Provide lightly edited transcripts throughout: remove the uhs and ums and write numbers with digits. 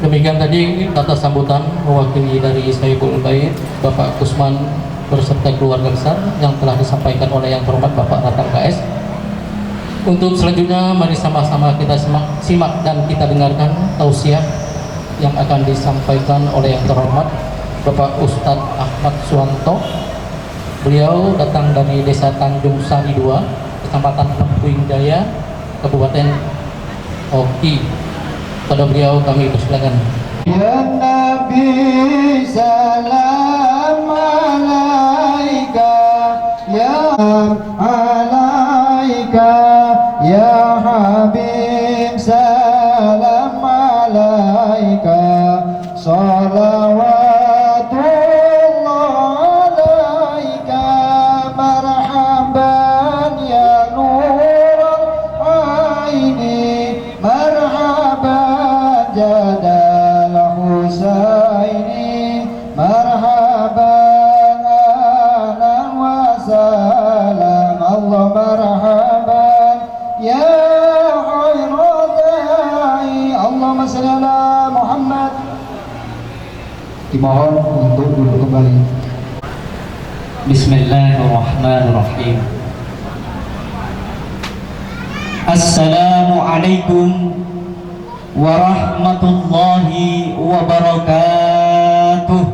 Demikian tadi kata sambutan mewakili dari Sayyidul Bait Bapak Kusman berserta keluarga besar yang telah disampaikan oleh yang terhormat Bapak Ratang KS. Untuk selanjutnya mari sama-sama kita simak dan kita dengarkan tausiah yang akan disampaikan oleh yang terhormat Bapak Ustadz Ahmad Suwanto. Beliau datang dari Desa Tanjung Sari 2, Kecamatan Lempuing Jaya, Kabupaten Oki. Pada beliau kami persilakan. Ya Nabi salam alaika, ya alaika, ya Habib salam alaika, salawatullah alaika, marhaban ya nurul aini, marhaban jadal husaini, marhaban ahlan wa salam, Allah marhaban ya khairadai, Allahumma salli ala Muhammad. Dimohon untuk duduk kembali. Bismillahirrahmanirrahim. Assalamualaikum warahmatullahi wabarakatuh.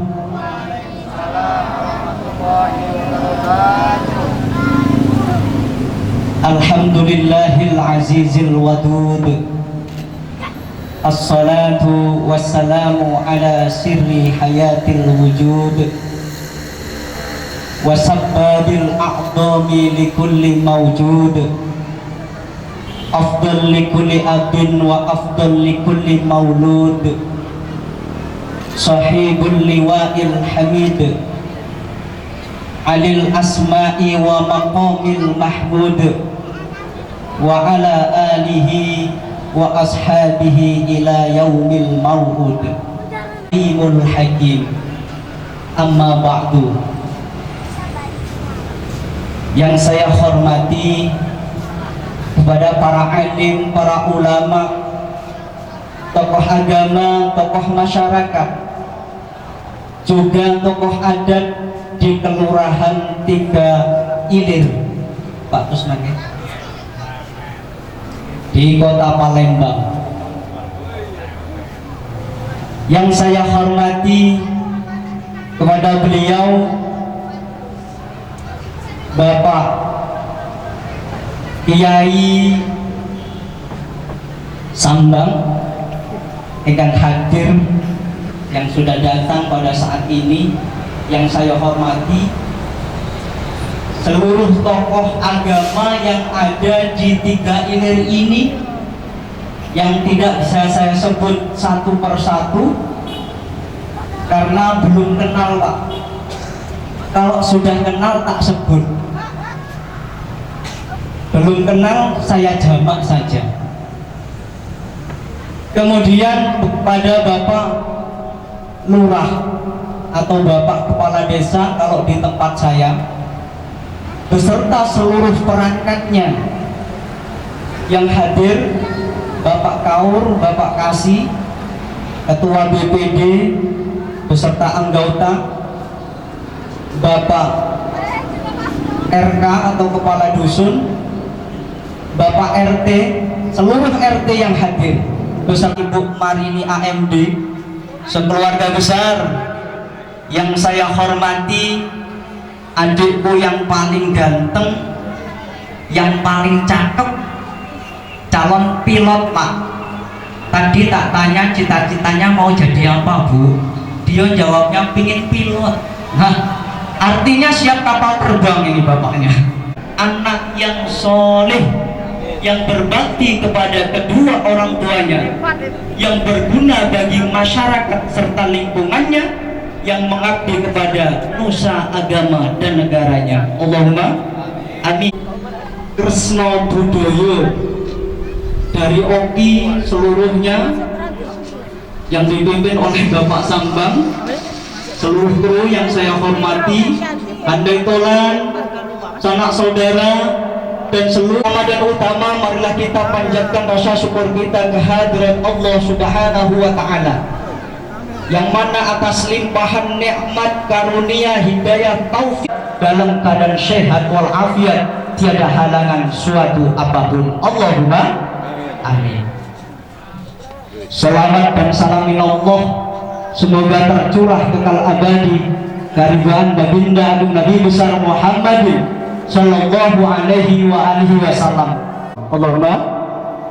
Alhamdulillahil azizil wadud. Assalatu wassalamu ala sirri hayatil wujud wa sabbabil a'dami likulli mawjud, afdal likulli abdin wa afdal likulli maulud, sahibul liwa'il hamid, alil asma'i wa maqamil mahmud, wa ala alihi wa ashabihi ila yaumil maw'ud. Imul hakim. Amma ba'du. Yang saya hormati kepada para alim, para ulama, tokoh agama, tokoh masyarakat, juga tokoh adat di Kelurahan 3 Ilir, Pak Tusnake, di Kota Palembang. Yang saya hormati kepada beliau Bapak Kiai Sambang yang hadir, yang sudah datang pada saat ini. Yang saya hormati seluruh tokoh agama yang ada di 3 Ilir ini, yang tidak bisa saya sebut satu persatu karena belum kenal, Pak. Kalau sudah kenal tak sebut, belum kenal saya jamak saja. Kemudian kepada Bapak Lurah atau Bapak Kepala Desa kalau di tempat saya, beserta seluruh perangkatnya yang hadir, Bapak Kaur, Bapak Kasih, Ketua BPD beserta anggota, Bapak RK atau Kepala Dusun, Bapak RT, seluruh RT yang hadir, beserta Ibu Marini AMD, sekeluarga besar. Yang saya hormati adikku yang paling ganteng, yang paling cakep, calon pilot, Pak. Tadi tak tanya cita-citanya mau jadi apa, Bu? Dia jawabnya pingin pilot. Nah, artinya siap kapal terbang ini bapaknya. Anak yang soleh, yang berbakti kepada kedua orang tuanya, yang berguna bagi masyarakat serta lingkungannya, yang mengabdi kepada nusa, agama, dan negaranya. Allahumma amin. Kresna Budaya dari Oki seluruhnya yang dipimpin oleh Bapak Sambang, seluruh kru yang saya hormati, andai tolan, sanak saudara, dan seluruh Ramadan utama, marilah kita panjatkan rasa syukur kita kehadirat Allah Subhanahu wa Ta'ala. yang mana atas limpahan nikmat karunia hidayah taufik dalam keadaan sehat walafiat tiada halangan suatu apapun. Allahumma amin. Selamat dan salamin Allah semoga tercurah kekal abadi karibuan baginda agung Nabi besar Muhammadin sallallahu alaihi wa alihi wasallam. Allahumma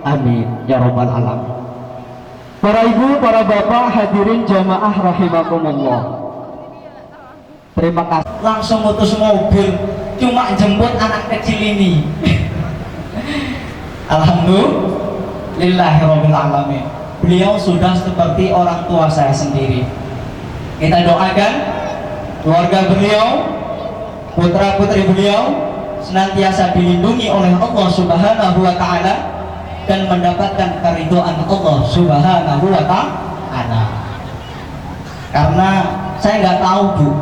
amin ya rabbal alamin. Para ibu, para bapak, hadirin jamaah rahimakumullah. Terima kasih. Langsung utus mobil cuma jemput anak kecil ini. Alhamdulillahirabbil alamin. Beliau sudah seperti orang tua saya sendiri. Kita doakan keluarga beliau, putra putri beliau senantiasa dilindungi oleh Allah Subhanahu wa taala dan mendapatkan keridhaan Allah Subhanahu wa taala. Karena saya nggak tahu Bu,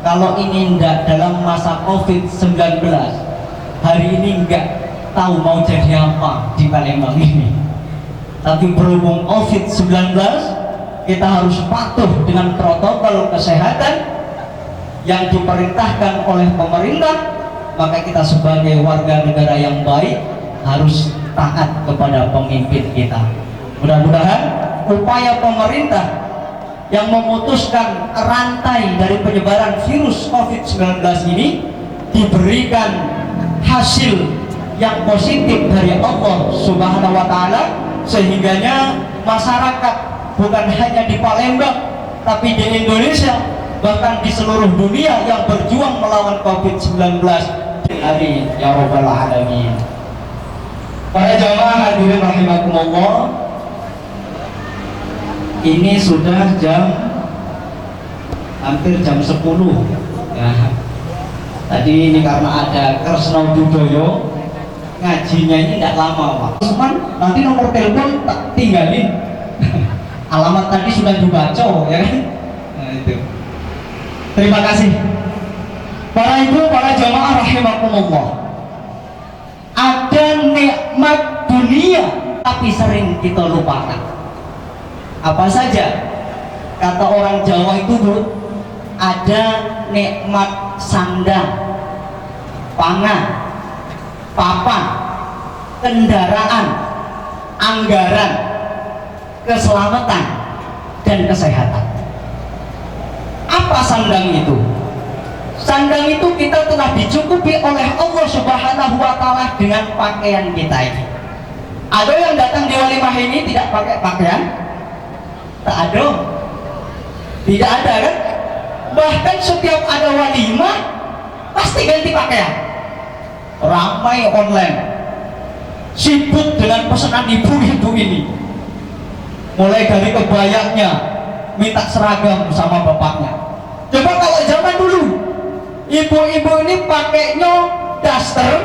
kalau ini nggak dalam masa COVID-19 hari ini nggak tahu mau jadi apa di Palembang ini. Tapi berhubung COVID-19 kita harus patuh dengan protokol kesehatan yang diperintahkan oleh pemerintah, maka kita sebagai warga negara yang baik harus taat kepada pemimpin kita. Mudah-mudahan upaya pemerintah yang memutuskan rantai dari penyebaran virus COVID-19 ini diberikan hasil yang positif dari Allah Subhanahu wa taala, sehingganya masyarakat bukan hanya di Palembang tapi di Indonesia bahkan di seluruh dunia yang berjuang melawan COVID-19 hari ya rabbal alamin. Para jamaah hadirin rahimakumullah, ini sudah hampir jam 10 ya. Tadi ini karena ada Kresna Budoyo ngajinya ini tidak lama Pak. Cuman nanti nomor telepon tak tinggalin. Alamat tadi sudah dibaca ya kan? Nah, itu. Terima kasih. Para ibu, para jamaah rahimakumullah. Ada nikmat dunia tapi sering kita lupakan. Apa saja? Kata orang Jawa itu Bu, ada nikmat sandang, pangan, papan, kendaraan, anggaran, keselamatan, dan kesehatan. Apa sandang itu? Sandang itu kita telah dicukupi oleh Allah Subhanahu wa taala dengan pakaian kita ini. Ada yang datang di walimah ini tidak pakai pakaian? Tak ada. Tidak ada kan? Bahkan setiap ada walimah pasti ganti pakaian. Ramai online, sibuk dengan pesanan ibu-ibu ini, mulai dari kebayanya minta seragam sama bapaknya. Coba kalau zaman dulu ibu-ibu ini pakainya daster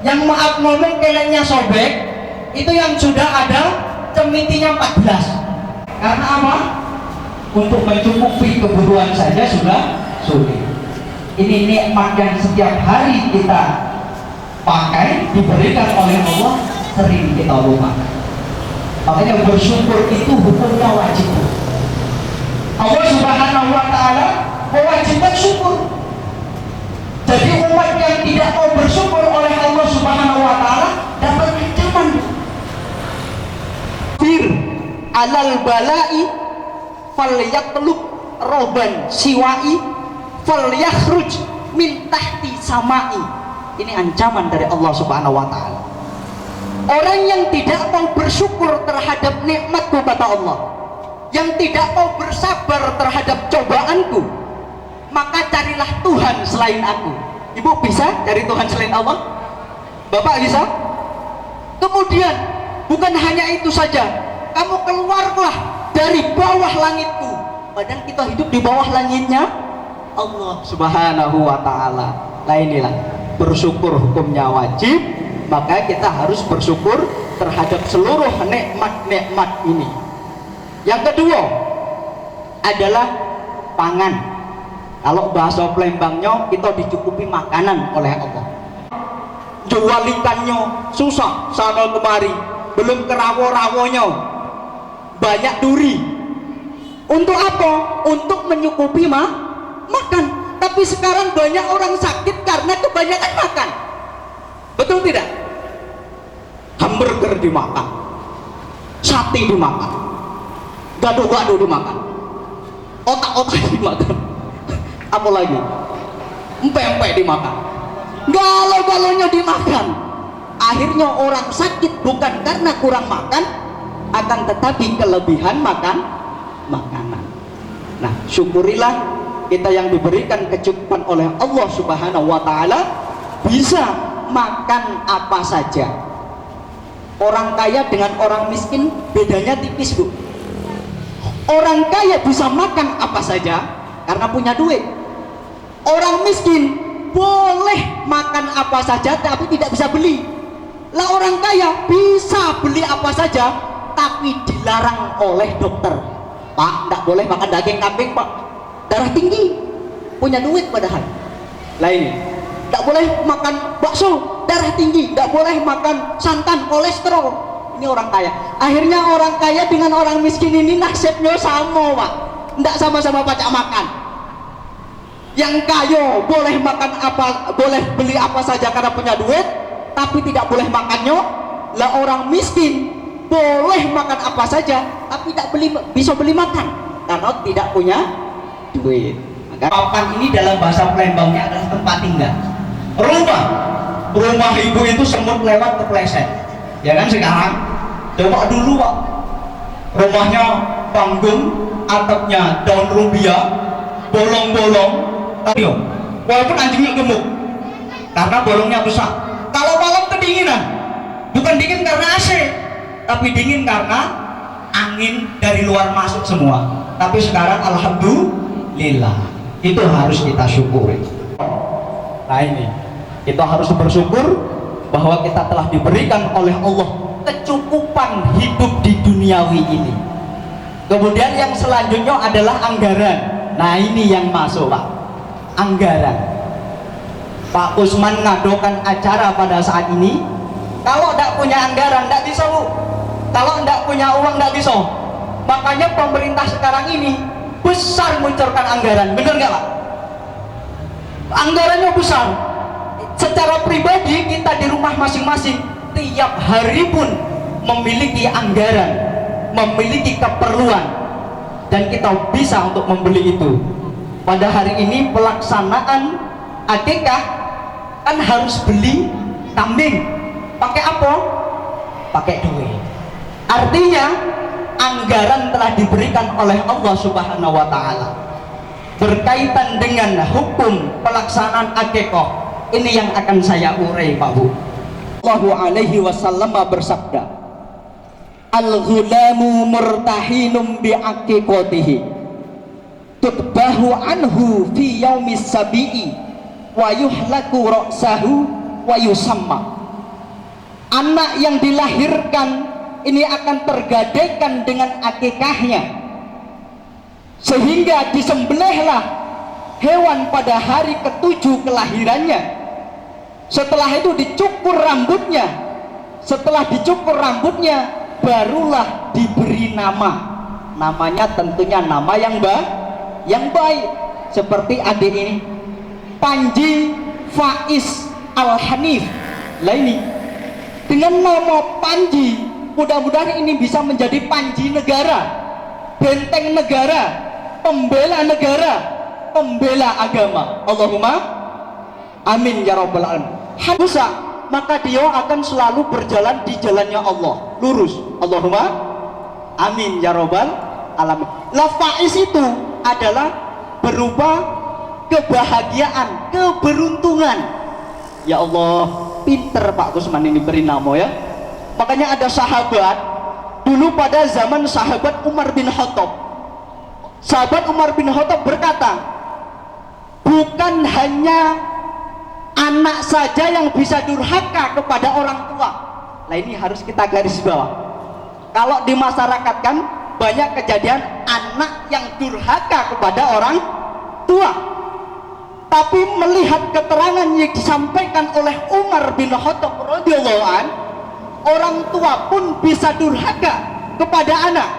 yang maaf ngomong kelengnya sobek, itu yang sudah ada cemitinya 14. Karena apa? Untuk mencukupi kebutuhan saja sudah sulit. Ini nikmat yang setiap hari kita pakai, diberikan oleh Allah, sering kita lupakan. Makanya bersyukur itu hukumnya wajib. Allah Subhanahu wa taala mewajibkan syukur. Jadi umat yang tidak mau bersyukur oleh Allah Subhanahu wa taala dapat ancaman. Fir alal balai falyatlub roban siwai falyakhruj min tahti samai. Ini ancaman dari Allah Subhanahu wa taala. Orang yang tidak mau bersyukur terhadap nikmatku, kata Allah, yang tidak mau bersabar terhadap cobaanku, maka carilah Tuhan selain aku. Ibu bisa cari Tuhan selain Allah? Bapak bisa? Kemudian bukan hanya itu saja, kamu keluarlah dari bawah langitku. Padahal kita hidup di bawah langitnya Allah Subhanahu wa taala. Nah inilah bersyukur hukumnya wajib, maka kita harus bersyukur terhadap seluruh nikmat-nikmat ini. Yang kedua adalah pangan. Kalau bahasa Palembangnya, kita dicukupi makanan oleh Allah. Jual ikannya susah sana kemari, belum kerawo-rawonya banyak duri. Untuk apa? Untuk menyukupi makan. Tapi sekarang banyak orang sakit karena kebanyakan makan. Betul tidak? Hamburger dimakan, sate dimakan, gado-gado dimakan, otak-otak dimakan, apa lagi? Empek-empek dimakan, galau-galaunya dimakan. Akhirnya orang sakit bukan karena kurang makan, akan tetapi kelebihan makanan. Nah, syukurilah kita yang diberikan kecukupan oleh Allah Subhanahu wa Ta'ala, bisa makan apa saja. Orang kaya dengan orang miskin bedanya tipis, Bu. Orang kaya bisa makan apa saja karena punya duit. Orang miskin boleh makan apa saja tapi tidak bisa beli. Lah orang kaya bisa beli apa saja tapi dilarang oleh dokter. Pak, tidak boleh makan daging kambing, Pak. Darah tinggi, punya duit padahal. Lah ini, tidak boleh makan bakso, darah tinggi. Tidak boleh makan santan, kolesterol. Ini orang kaya. Akhirnya orang kaya dengan orang miskin ini nasibnya sama, Pak. Tidak sama-sama pajak makan. Yang kaya boleh makan apa, boleh beli apa saja karena punya duit, tapi tidak boleh makannya. Lah orang miskin boleh makan apa saja, tapi tidak bisa beli makan karena tidak punya duit. Maka Papan ini dalam bahasa Palembangnya adalah tempat tinggal. Rumah ibu itu semut lewat kepleset, ya kan? Sekarang coba dulu, Pak, rumahnya panggung, atapnya daun rumbia, bolong-bolong, tapi walaupun anjingnya gemuk karena bolongnya besar. Kalau malam kedinginan, bukan dingin karena AC, tapi dingin karena angin dari luar masuk semua. Tapi sekarang alhamdulillah, itu harus kita syukuri. Nah ini, kita harus bersyukur bahwa kita telah diberikan oleh Allah kecukupan hidup di duniawi ini. Kemudian yang selanjutnya adalah anggaran. Nah ini yang masuk, Pak, anggaran. Pak Usman ngadakan acara pada saat ini, kalau tidak punya anggaran tidak bisa, Bu. Kalau tidak punya uang tidak bisa. Makanya pemerintah sekarang ini besar mengucurkan anggaran, benar nggak, Pak? Anggarannya besar. Secara pribadi kita di rumah masing-masing tiap hari pun memiliki anggaran, memiliki keperluan, dan kita bisa untuk membeli itu. Pada hari ini pelaksanaan akikah kan harus beli kambing. Pakai apa? Pakai duit. Artinya anggaran telah diberikan oleh Allah Subhanahu wa Ta'ala berkaitan dengan hukum pelaksanaan akikah. Ini yang akan saya urai, Pak Bu. Allahu alaihi wasallam bersabda, al-ghulamu murtahinum bi aqiqatihi tutbahu anhu fi yaumis sabi'i wa yuhlaku ra'sahu wa yusamma. Anak yang dilahirkan ini akan tergadaikan dengan akikahnya, sehingga disembelihlah hewan pada hari ke-7 kelahirannya. Setelah itu dicukur rambutnya. Setelah dicukur rambutnya barulah diberi nama. Namanya tentunya nama yang baik. Seperti adik ini, Panji Faiz Al-Hanif. Lah ini dengan nama Panji, mudah-mudahan ini bisa menjadi panji negara, benteng negara, pembela agama. Allahumma amin ya rabbal alamin. Bisa, maka dia akan selalu berjalan di jalannya Allah, lurus. Allahumma amin ya rabbal alamin. La Faiz itu adalah berupa kebahagiaan, keberuntungan. Ya Allah, pinter Pak Kusman ini beri nama ya. Makanya ada sahabat dulu pada zaman sahabat Umar bin Khattab. Sahabat Umar bin Khattab berkata, bukan hanya anak saja yang bisa durhaka kepada orang tua. Nah ini harus kita garis bawah. Kalau di masyarakat kan banyak kejadian anak yang durhaka kepada orang tua. Tapi melihat keterangan yang disampaikan oleh Umar bin Khattab radhiyallahu an, orang tua pun bisa durhaka kepada anak.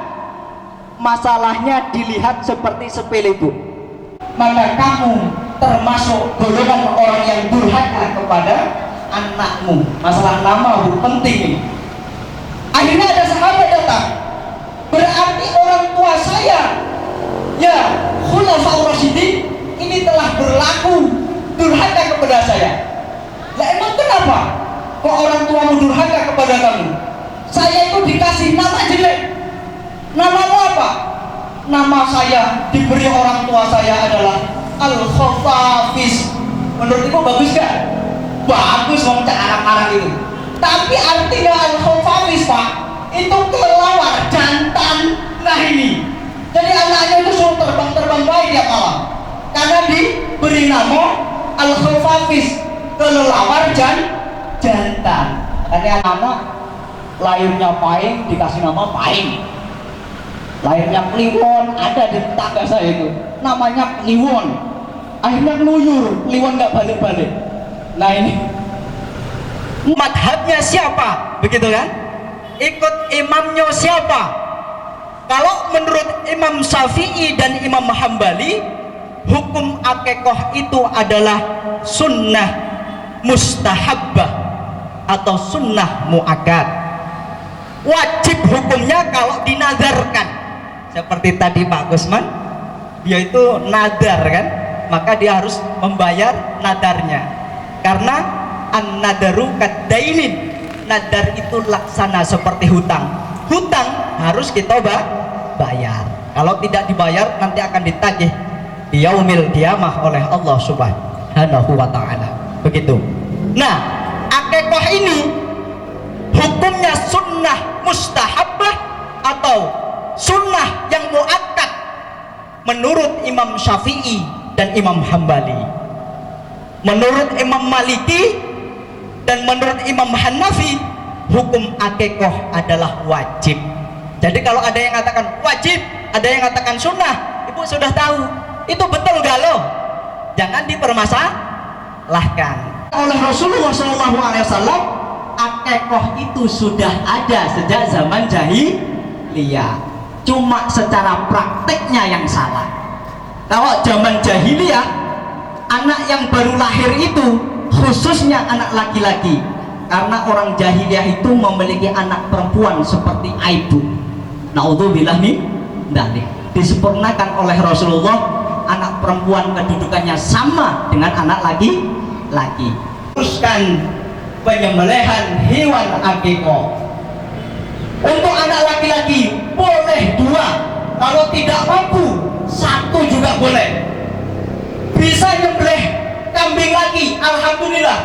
masalahnya dilihat seperti sepele, Bu. Maka kamu termasuk golongan orang yang durhaka kepada anakmu. Masalah nama, Bu, penting ini. Akhirnya ada sahabat datang, berarti orang tua saya, ya khulafaur rasyidin, ini telah berlaku durhaka kepada saya. Lah emang kenapa kok orang tuamu durhaka kepada kamu? Saya itu dikasih nama jelek. Namamu apa? Nama saya diberi orang tua saya adalah Al-Khafafis. Menurut ibu bagus gak? Bagus, mau cak anak-anak itu. Tapi artinya Al-Khafafis, Pak, itu kelelawar, jantan. Nah ini, jadi anaknya itu suruh terbang-terbang baik tiap malam, karena diberi nama Al-Khafafis, kelelawar jantan. Karena anak lahirnya Paing dikasih nama Paing, lahirnya Kliwon, ada di tetangga saya itu namanya Kliwon, akhirnya keluyur, Kliwon nggak balik-balik. Nah ini madhabnya siapa, begitu kan? Ikut imamnya siapa? Kalau menurut Imam Syafi'i dan Imam Hambali, hukum akikoh itu adalah sunnah mustahabbah atau sunnah muakkad. Wajib hukumnya kalau dinazarkan, seperti tadi Pak Gusman, dia itu nadar kan, maka dia harus membayar nadarnya, karena an-nadaru kaddainin, nadar itu laksana seperti hutang. Hutang harus kita bayar, kalau tidak dibayar nanti akan ditagih di yaumil qiyamah oleh Allah Subhanahu wa ta'ala, begitu. Nah, akikoh ini hukumnya sunnah mustahabbah atau sunnah yang muakkad menurut Imam Syafi'i dan Imam Hambali. Menurut Imam Maliki dan menurut Imam Hanafi, hukum akikoh adalah wajib. Jadi kalau ada yang katakan wajib, ada yang katakan sunnah, ibu sudah tahu itu betul gak loh? Jangan dipermasalahkan. Oleh Rasulullah SAW, akikoh itu sudah ada sejak zaman jahiliyah, cuma secara prakteknya yang salah. Kalau zaman jahiliyah, anak yang baru lahir itu khususnya anak laki-laki, karena orang jahiliyah itu memiliki anak perempuan seperti aibu. Naudzubillah min dzalik. Disempurnakan oleh Rasulullah, anak perempuan kedudukannya sama dengan anak laki-laki. Teruskan penyembelihan hewan akikoh. Untuk anak laki-laki boleh 2, kalau tidak mampu 1 juga boleh. Bisa nyembelih kambing lagi, alhamdulillah.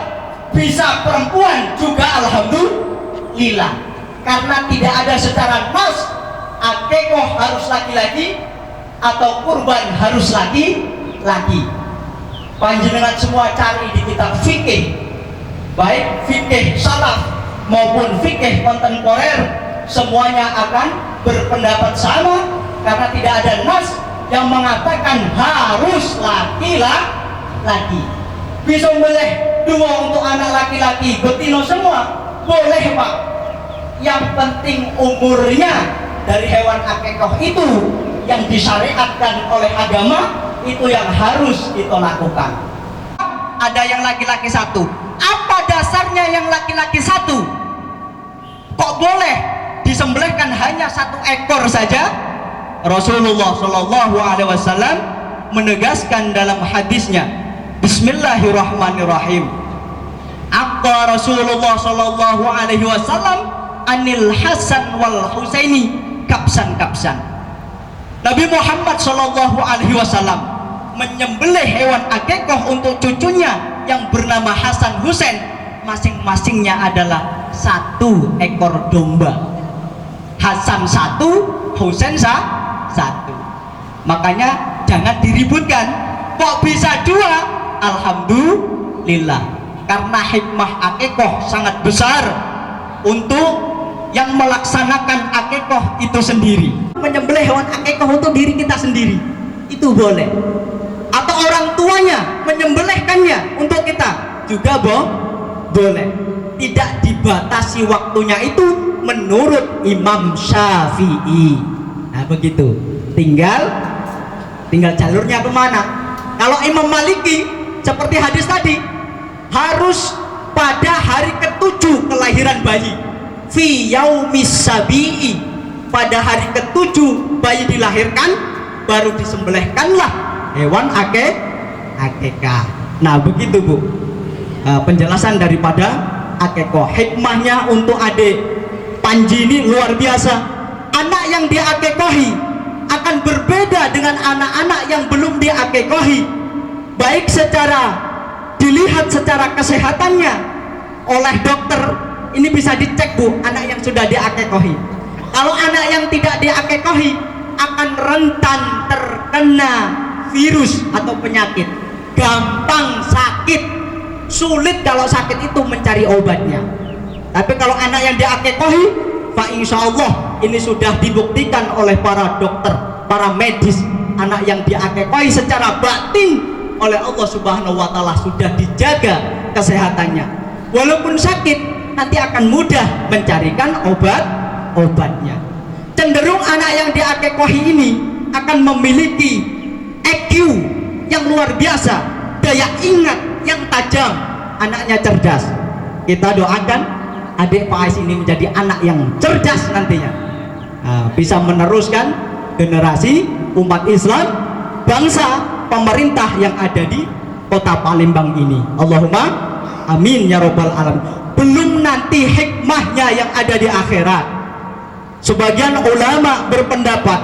Bisa perempuan juga alhamdulillah. Karena tidak ada secara nas akikoh harus laki-laki atau kurban harus laki-laki. Panjenengan semua cari di kitab fikih, baik fikih salaf maupun fikih kontemporer, semuanya akan berpendapat sama, karena tidak ada nas yang mengatakan harus laki-laki. Bisa boleh 2 untuk anak laki-laki, betina semua boleh, Pak. Yang penting umurnya dari hewan akikoh itu yang disyariatkan oleh agama, itu yang harus kita lakukan. Ada yang laki-laki 1. Apa dasarnya yang laki-laki 1? Kok boleh disembelihkan hanya 1 ekor saja? Rasulullah Shallallahu Alaihi Wasallam menegaskan dalam hadisnya, Bismillahirrahmanirrahim. Aqta Rasulullah Shallallahu Alaihi Wasallam anil Hasan wal Husaini kapsan. Nabi Muhammad Shallallahu Alaihi Wasallam menyembelih hewan akikoh untuk cucunya yang bernama Hasan Husain, masing-masingnya adalah 1 ekor domba. Hasan 1, Husain 1. Makanya jangan diributkan. Kok bisa 2? Alhamdulillah, karena hikmah akikoh sangat besar untuk yang melaksanakan akikoh itu sendiri. Menyembelih hewan akikoh untuk diri kita sendiri itu boleh, atau orang tuanya menyembelihkannya untuk kita juga boleh. Tidak dibatasi waktunya itu menurut Imam Syafi'i. Nah begitu. Tinggal jalurnya kemana. Kalau Imam Maliki seperti hadis tadi, harus pada hari ke-7 kelahiran bayi. Fi yaumis sabi'i, pada hari ke-7 bayi dilahirkan, baru disembelihkanlah hewan akekah. Nah begitu Bu, penjelasan daripada akekah. Hikmahnya untuk adik Panji ini luar biasa. Anak yang diakekahi akan berbeda dengan anak-anak yang belum diakekahi, baik secara dilihat secara kesehatannya oleh dokter. Ini bisa dicek Bu, anak yang sudah diakekahi. Kalau anak yang tidak diakekahi akan rentan terkena virus atau penyakit, gampang sakit, sulit kalau sakit itu mencari obatnya. Tapi kalau anak yang diakekahi, fa insya Allah ini sudah dibuktikan oleh para dokter, para medis, anak yang diakekahi secara batin oleh Allah Subhanahu wa Ta'ala sudah dijaga kesehatannya. Walaupun sakit, nanti akan mudah mencarikan obatnya. Cenderung anak yang diakekahi ini akan memiliki EQ yang luar biasa, daya ingat yang tajam, anaknya cerdas. Kita doakan adik Pak Ais ini menjadi anak yang cerdas nantinya, bisa meneruskan generasi umat Islam, bangsa, pemerintah yang ada di kota Palembang ini. Allahumma amin ya robbal alamin. Belum nanti hikmahnya yang ada di akhirat. Sebagian ulama berpendapat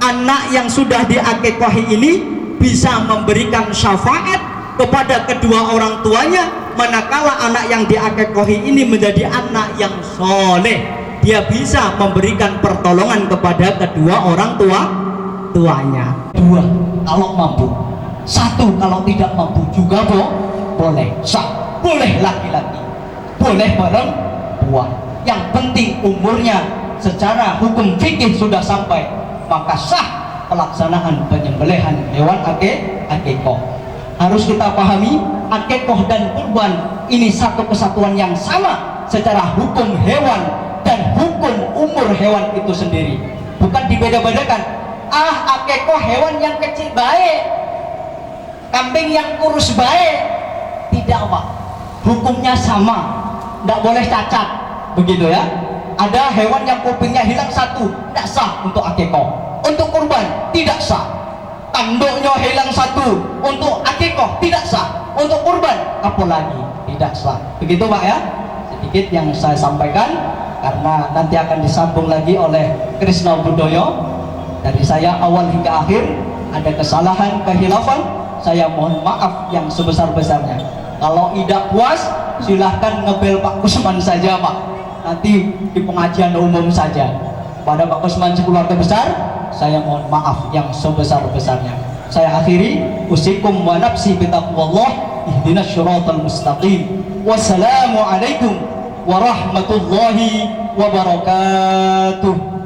anak yang sudah diakekahi ini bisa memberikan syafaat kepada kedua orang tuanya, manakala anak yang diakekahi ini menjadi anak yang soleh, dia bisa memberikan pertolongan kepada kedua orang tuanya. 2 kalau mampu, 1 kalau tidak mampu juga boleh sah, boleh laki-laki, boleh perempuan. Yang penting umurnya secara hukum fikih sudah sampai, maka sah pelaksanaan penyembelihan hewan akekah. Harus kita pahami, akekah dan kurban ini satu kesatuan yang sama secara hukum hewan dan hukum umur hewan itu sendiri, bukan dibeda-bedakan. Akekah hewan yang kecil baik, kambing yang kurus baik, tidak Pak, hukumnya sama, tidak boleh cacat, begitu ya. Ada hewan yang kupingnya hilang 1, tidak sah untuk akekah. Untuk kurban tidak sah. Tanduknya hilang 1, untuk akekah tidak sah. Untuk kurban apalagi tidak sah. Begitu Pak ya, sedikit yang saya sampaikan, karena nanti akan disambung lagi oleh Krisna Budoyo. Dari saya awal hingga akhir ada kesalahan, kehilafan, saya mohon maaf yang sebesar-besarnya. Kalau tidak puas silahkan ngebel Pak Kusman saja Pak, nanti di pengajian umum saja. Pada Pak Kusman sekeluarga besar, saya mohon maaf yang sebesar-besarnya. Saya akhiri, usikum wa nafsi bitaqwallah, ihdinas syiratal mustaqim. Wassalamualaikum warahmatullahi wabarakatuh.